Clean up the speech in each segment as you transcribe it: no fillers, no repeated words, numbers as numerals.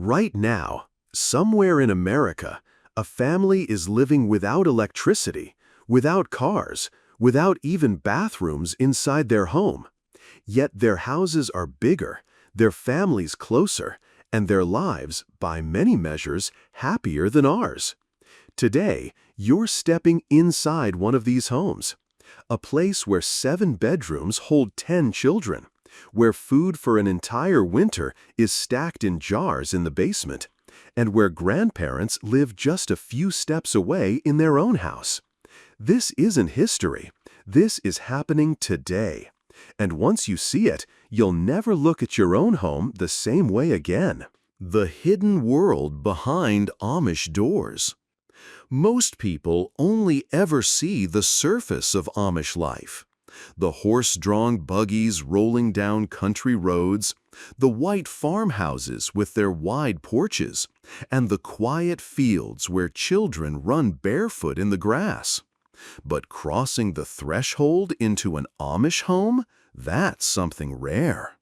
Right now, somewhere in America, a family is living without electricity, without cars, without even bathrooms inside their home. Yet their houses are bigger, their families closer, and their lives, by many measures, happier than ours. Today, you're stepping inside one of these homes, a place where 7 bedrooms hold 10 children, where food for an entire winter is stacked in jars in the basement, and where grandparents live just a few steps away in their own house. This isn't history. This is happening today. And once you see it, you'll never look at your own home the same way again. The hidden world behind Amish doors. Most people only ever see the surface of Amish life. The horse-drawn buggies rolling down country roads, the white farmhouses with their wide porches, and the quiet fields where children run barefoot in the grass. But crossing the threshold into an Amish home, that's something rare.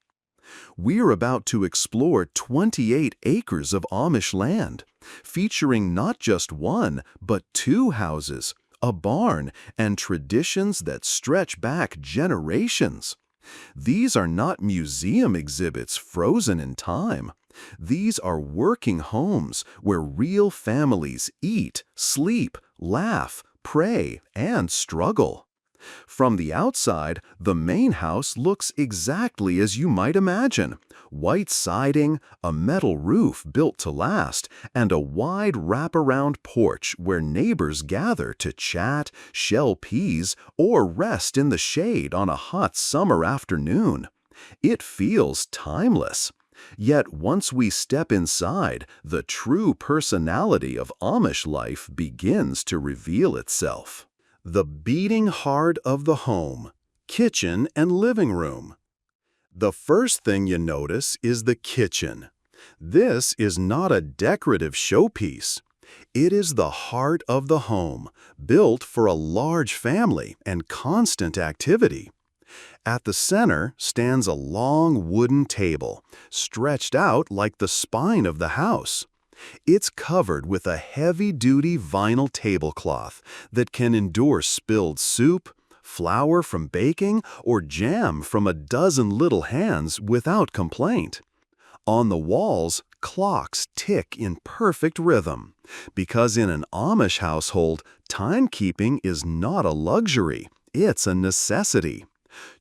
We're about to explore 28 acres of Amish land, featuring not just one, but 2 houses, a barn, and traditions that stretch back generations. These are not museum exhibits frozen in time. These are working homes where real families eat, sleep, laugh, pray, and struggle. From the outside, the main house looks exactly as you might imagine. White siding, a metal roof built to last, and a wide wraparound porch where neighbors gather to chat, shell peas, or rest in the shade on a hot summer afternoon. It feels timeless. Yet once we step inside, the true personality of Amish life begins to reveal itself. The beating heart of the home, kitchen and living room. The first thing you notice is the kitchen. This is not a decorative showpiece. It is the heart of the home, built for a large family and constant activity. At the center stands a long wooden table, stretched out like the spine of the house. It's covered with a heavy-duty vinyl tablecloth that can endure spilled soup, flour from baking, or jam from a dozen little hands without complaint. On the walls, clocks tick in perfect rhythm, because in an Amish household, timekeeping is not a luxury, it's a necessity.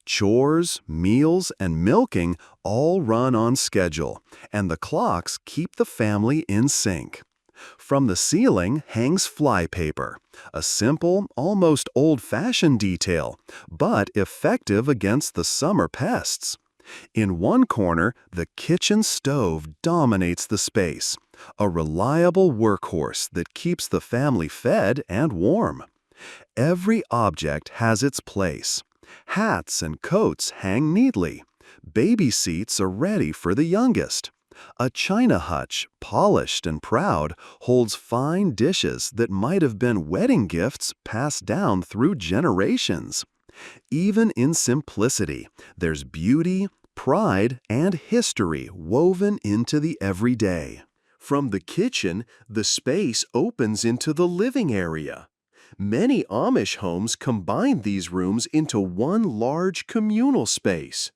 Chores, meals, and milking all run on schedule, and the clocks keep the family in sync. From the ceiling hangs flypaper, a simple, almost old-fashioned detail, but effective against the summer pests. In one corner, the kitchen stove dominates the space, a reliable workhorse that keeps the family fed and warm. Every object has its place. Hats and coats hang neatly. Baby seats are ready for the youngest. A china hutch, polished and proud, holds fine dishes that might have been wedding gifts passed down through generations. Even in simplicity, there's beauty, pride, and history woven into the everyday. From the kitchen, the space opens into the living area. Many Amish homes combine these rooms into one large communal space.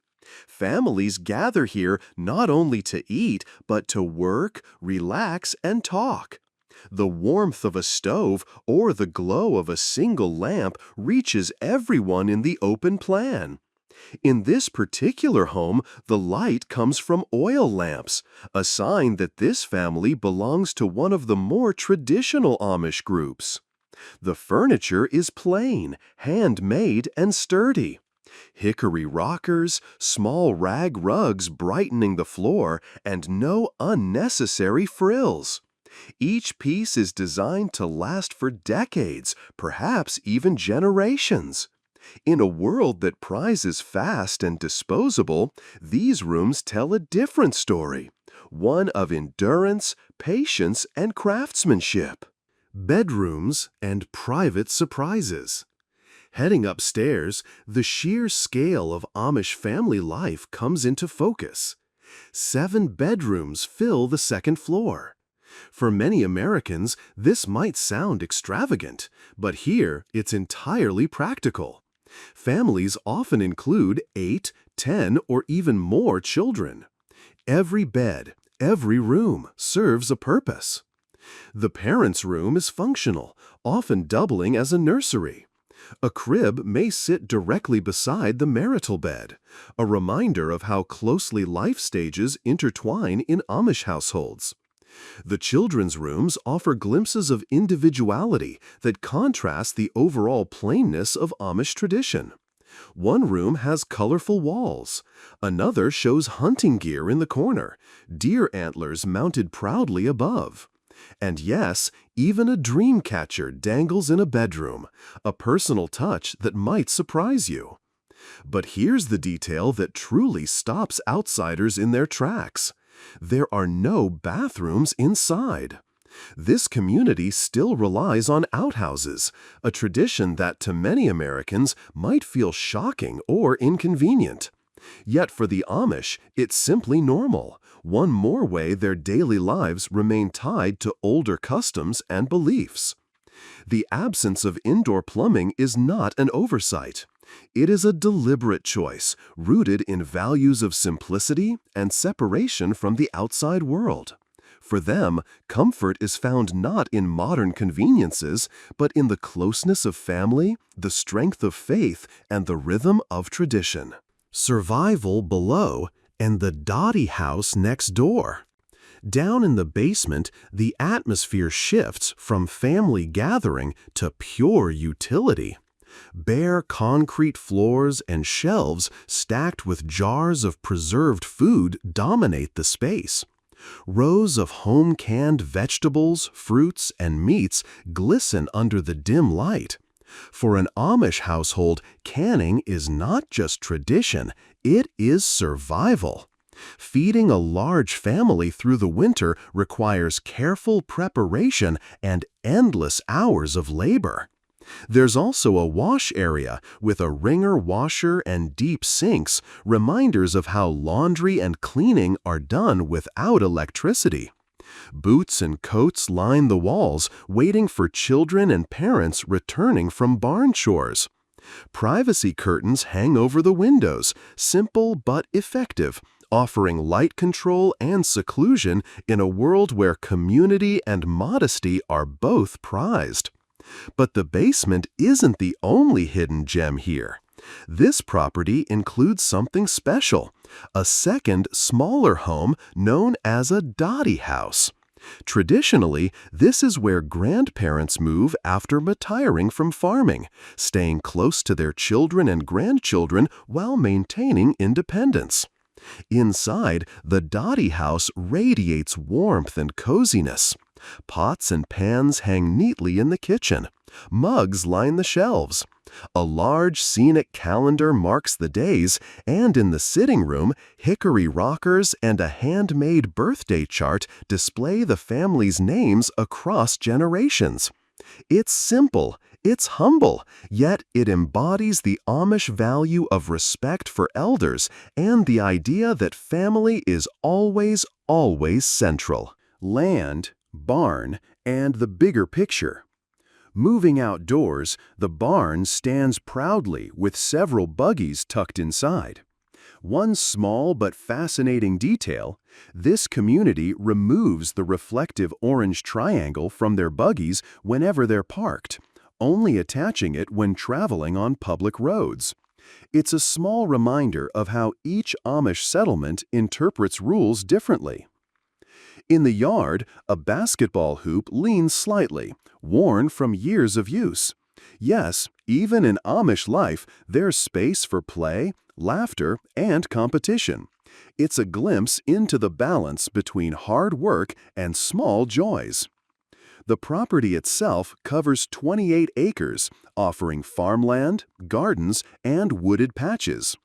Families gather here not only to eat, but to work, relax, and talk. The warmth of a stove or the glow of a single lamp reaches everyone in the open plan. In this particular home, the light comes from oil lamps, a sign that this family belongs to one of the more traditional Amish groups. The furniture is plain, handmade, and sturdy. Hickory rockers, small rag rugs brightening the floor, and no unnecessary frills. Each piece is designed to last for decades, perhaps even generations. In a world that prizes fast and disposable, these rooms tell a different story, one of endurance, patience, and craftsmanship. Bedrooms and private surprises. Heading upstairs, the sheer scale of Amish family life comes into focus. 7 bedrooms fill the second floor. For many Americans, this might sound extravagant, but here it's entirely practical. Families often include 8, 10, or even more children. Every bed, every room serves a purpose. The parents' room is functional, often doubling as a nursery. A crib may sit directly beside the marital bed, a reminder of how closely life stages intertwine in Amish households. The children's rooms offer glimpses of individuality that contrast the overall plainness of Amish tradition. One room has colorful walls. Another shows hunting gear in the corner, deer antlers mounted proudly above. And yes, even a dream catcher dangles in a bedroom, a personal touch that might surprise you. But here's the detail that truly stops outsiders in their tracks. There are no bathrooms inside. This community still relies on outhouses, a tradition that to many Americans might feel shocking or inconvenient. Yet for the Amish, it's simply normal, one more way their daily lives remain tied to older customs and beliefs. The absence of indoor plumbing is not an oversight. It is a deliberate choice, rooted in values of simplicity and separation from the outside world. For them, comfort is found not in modern conveniences, but in the closeness of family, the strength of faith, and the rhythm of tradition. Survival below, and the Dotty house next door. Down in the basement, the atmosphere shifts from family gathering to pure utility. Bare concrete floors and shelves stacked with jars of preserved food dominate the space. Rows of home-canned vegetables, fruits, and meats glisten under the dim light. For an Amish household, canning is not just tradition, it is survival. Feeding a large family through the winter requires careful preparation and endless hours of labor. There's also a wash area with a wringer washer and deep sinks, reminders of how laundry and cleaning are done without electricity. Boots and coats line the walls, waiting for children and parents returning from barn chores. Privacy curtains hang over the windows, simple but effective, offering light control and seclusion in a world where community and modesty are both prized. But the basement isn't the only hidden gem here. This property includes something special, a second, smaller home known as a Dotty house. Traditionally, this is where grandparents move after retiring from farming, staying close to their children and grandchildren while maintaining independence. Inside, the Dotty house radiates warmth and coziness. Pots and pans hang neatly in the kitchen. Mugs line the shelves. A large scenic calendar marks the days, and in the sitting room, hickory rockers and a handmade birthday chart display the family's names across generations. It's simple, it's humble, yet it embodies the Amish value of respect for elders and the idea that family is always, always central. Land, barn, and the bigger picture. Moving outdoors, the barn stands proudly with several buggies tucked inside. One small but fascinating detail, this community removes the reflective orange triangle from their buggies whenever they're parked, only attaching it when traveling on public roads. It's a small reminder of how each Amish settlement interprets rules differently. In the yard, a basketball hoop leans slightly, worn from years of use. Yes, even in Amish life, there's space for play, laughter, and competition. It's a glimpse into the balance between hard work and small joys. The property itself covers 28 acres, offering farmland, gardens, and wooded patches.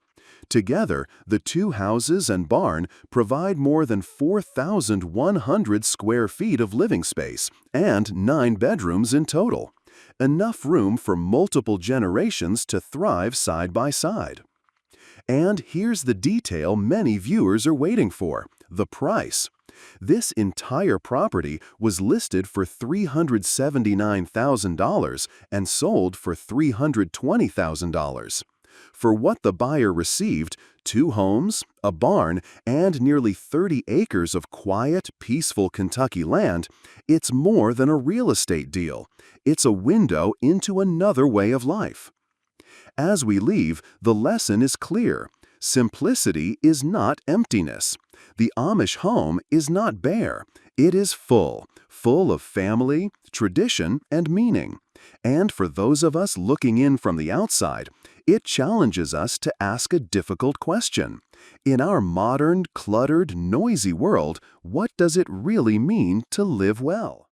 Together, the two houses and barn provide more than 4,100 square feet of living space and 9 bedrooms in total, enough room for multiple generations to thrive side by side. And here's the detail many viewers are waiting for: the price. This entire property was listed for $379,000 and sold for $320,000. For what the buyer received, 2 homes, a barn, and nearly 30 acres of quiet, peaceful Kentucky land, it's more than a real estate deal. It's a window into another way of life. As we leave, the lesson is clear. Simplicity is not emptiness. The Amish home is not bare. It is full of family, tradition, and meaning. And for those of us looking in from the outside, it challenges us to ask a difficult question. In our modern, cluttered, noisy world, what does it really mean to live well?